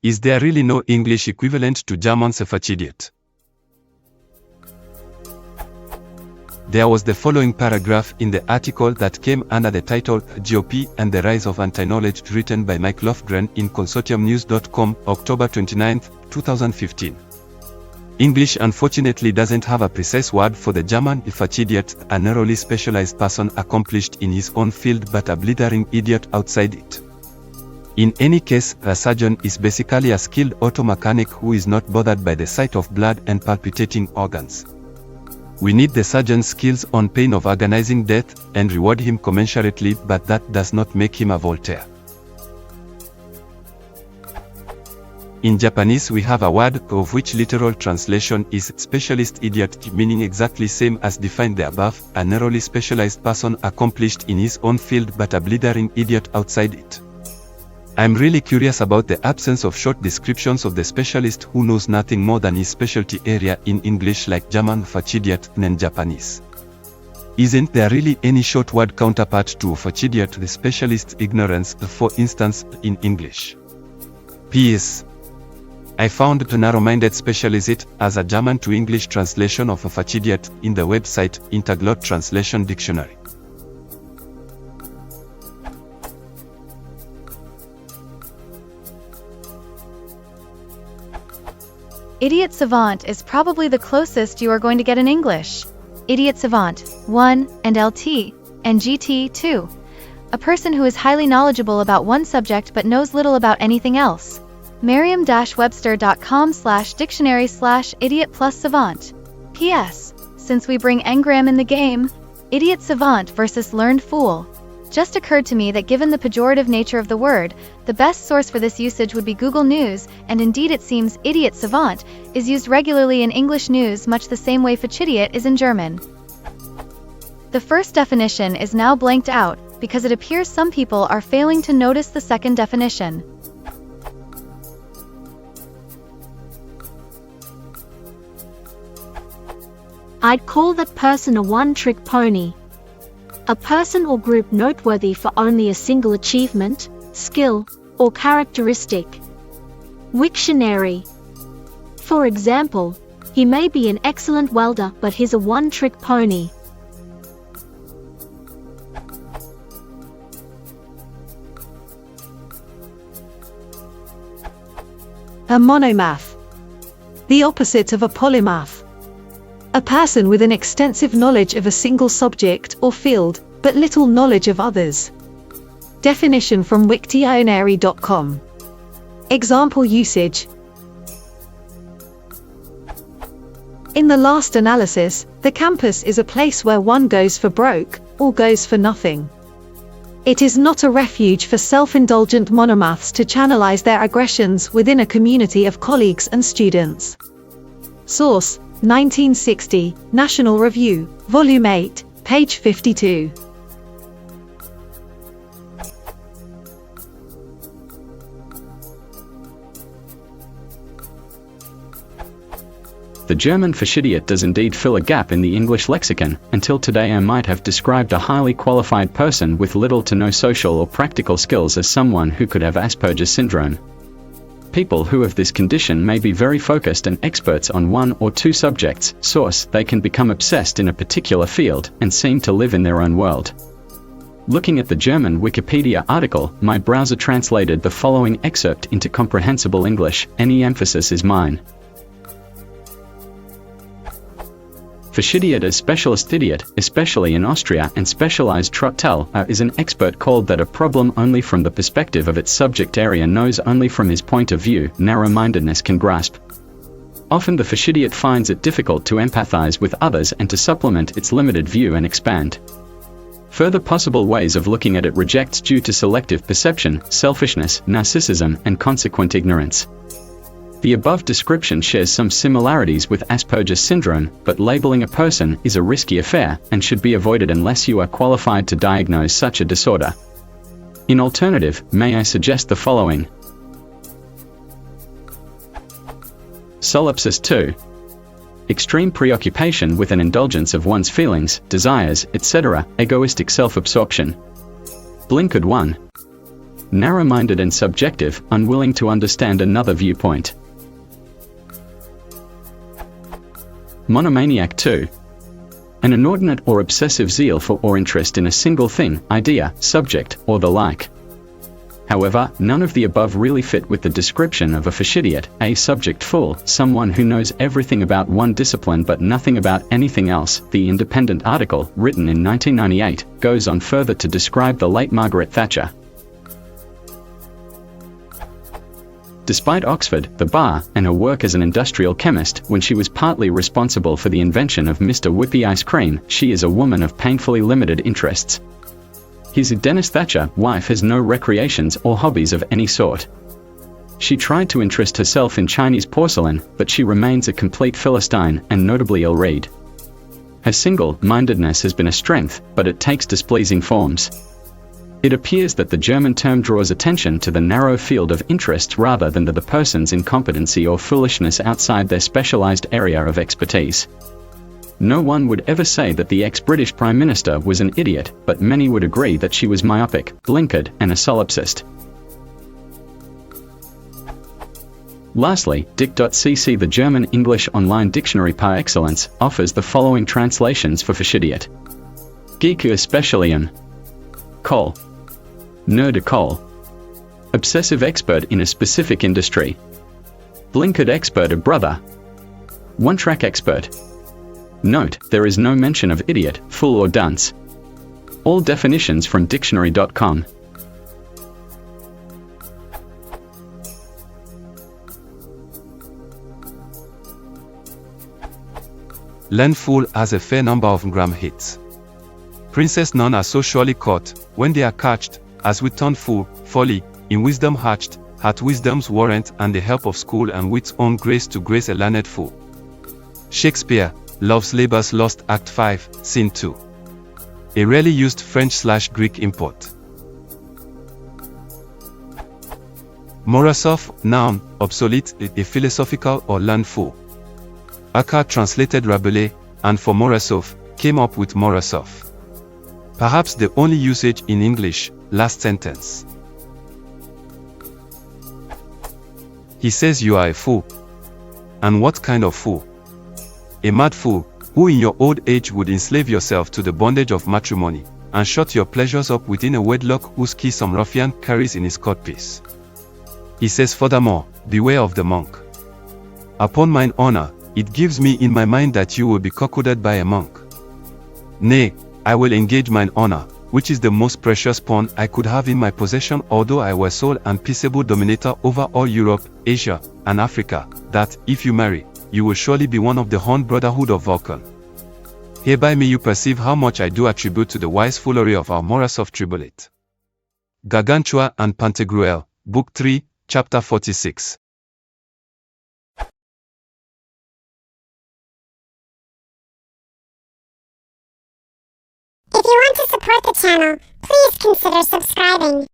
Is there really no English equivalent to German's Fachidiot? There was the following paragraph in the article that came under the title GOP and the Rise of Anti-Knowledge, written by Mike Lofgren in consortiumnews.com, October 29, 2015. English unfortunately doesn't have a precise word for the German Fachidiot, a narrowly specialized person accomplished in his own field but a blithering idiot outside it. In any case, a surgeon is basically a skilled auto mechanic who is not bothered by the sight of blood and palpitating organs. We need the surgeon's skills on pain of agonizing death, and reward him commensurately, but that does not make him a Voltaire. In Japanese we have a word, of which literal translation is specialist idiot, meaning exactly same as defined the above, a narrowly specialized person accomplished in his own field but a blithering idiot outside it. I'm really curious about the absence of short descriptions of the specialist who knows nothing more than his specialty area in English, like German Fachidiot and Japanese. Isn't there really any short word counterpart to Fachidiot, the specialist's ignorance, for instance, in English? P.S. I found the narrow-minded specialist as a German to English translation of Fachidiot in the website Interglot Translation Dictionary. Idiot savant is probably the closest you are going to get in English. Idiot savant, 1, and LT, and GT, 2. A person who is highly knowledgeable about one subject but knows little about anything else. Merriam-Webster.com/dictionary/idiot plus savant. P.S. Since we bring engram in the game, idiot savant versus learned fool. Just occurred to me that given the pejorative nature of the word, the best source for this usage would be Google News, and indeed it seems idiot savant is used regularly in English news much the same way Fachidiot is in German. The first definition is now blanked out, because it appears some people are failing to notice the second definition. I'd call that person a one-trick pony. A person or group noteworthy for only a single achievement, skill, or characteristic. Wiktionary. For example, he may be an excellent welder but he's a one-trick pony. A monomath. The opposite of a polymath. A person with an extensive knowledge of a single subject or field, but little knowledge of others. Definition from wiktionary.com. Example usage. In the last analysis, the campus is a place where one goes for broke, or goes for nothing. It is not a refuge for self-indulgent monomaths to channelize their aggressions within a community of colleagues and students. Source: 1960, National Review, Volume 8, page 52. The German Fachidiot does indeed fill a gap in the English lexicon. Until today I might have described a highly qualified person with little to no social or practical skills as someone who could have Asperger's syndrome. People who have this condition may be very focused and experts on one or two subjects. Source: they can become obsessed in a particular field and seem to live in their own world. Looking at the German Wikipedia article, my browser translated the following excerpt into comprehensible English. Any emphasis is mine. Fachidiot, a specialist idiot, especially in Austria, and specialized trottel, is an expert called that a problem only from the perspective of its subject area, knows only from his point of view, narrow-mindedness can grasp. Often the Fachidiot finds it difficult to empathize with others and to supplement its limited view and expand. Further possible ways of looking at it rejects due to selective perception, selfishness, narcissism, and consequent ignorance. The above description shares some similarities with Asperger's syndrome, but labeling a person is a risky affair and should be avoided unless you are qualified to diagnose such a disorder. In alternative, may I suggest the following. Solipsis 2. Extreme preoccupation with an indulgence of one's feelings, desires, etc., egoistic self-absorption. Blinkard 1. narrow-minded and subjective, unwilling to understand another viewpoint. Monomaniac 2. An inordinate or obsessive zeal for or interest in a single thing, idea, subject, or the like. However, none of the above really fit with the description of a Fachidiot, a subject fool, someone who knows everything about one discipline but nothing about anything else. The Independent article, written in 1998, goes on further to describe the late Margaret Thatcher. Despite Oxford, the bar, and her work as an industrial chemist, when she was partly responsible for the invention of Mr. Whippy ice cream, she is a woman of painfully limited interests. His Dennis Thatcher wife has no recreations or hobbies of any sort. She tried to interest herself in Chinese porcelain, but she remains a complete Philistine and notably ill-read. Her single-mindedness has been a strength, but it takes displeasing forms. It appears that the German term draws attention to the narrow field of interests rather than to the person's incompetency or foolishness outside their specialized area of expertise. No one would ever say that the ex-British Prime Minister was an idiot, but many would agree that she was myopic, blinkered, and a solipsist. Lastly, Dict.cc, the German-English online dictionary par excellence, offers the following translations for Fachidiot. Geek especially Col. Nerd col. Obsessive expert in a specific industry. Blinkered expert a brother. One-track expert. Note, there is no mention of idiot, fool or dunce. All definitions from dictionary.com. Land Fool has a fair number of gram hits. Princess none are so surely caught, when they are catched, as with turn fool, folly, in wisdom hatched, hath wisdom's warrant and the help of school and wit's own grace to grace a learned fool. Shakespeare, Love's Labour's Lost Act 5, Scene 2. A rarely used French/Greek import. Morozov, noun, obsolete, a philosophical or learned fool. Aka translated Rabelais, and for Morozov, came up with Morozov. Perhaps the only usage in English, last sentence. He says you are a fool. And what kind of fool? A mad fool, who in your old age would enslave yourself to the bondage of matrimony, and shut your pleasures up within a wedlock whose key some ruffian carries in his codpiece. He says furthermore, beware of the monk. Upon mine honor, it gives me in my mind that you will be cuckolded by a monk. Nay, I will engage mine honor, which is the most precious pawn I could have in my possession, although I were sole and peaceable dominator over all Europe, Asia, and Africa, that, if you marry, you will surely be one of the Horned Brotherhood of Vulcan. Hereby may you perceive how much I do attribute to the wise foolery of our Morozov tribulate. Gargantua and Pantagruel, Book 3, Chapter 46. If you want to support the channel, please consider subscribing.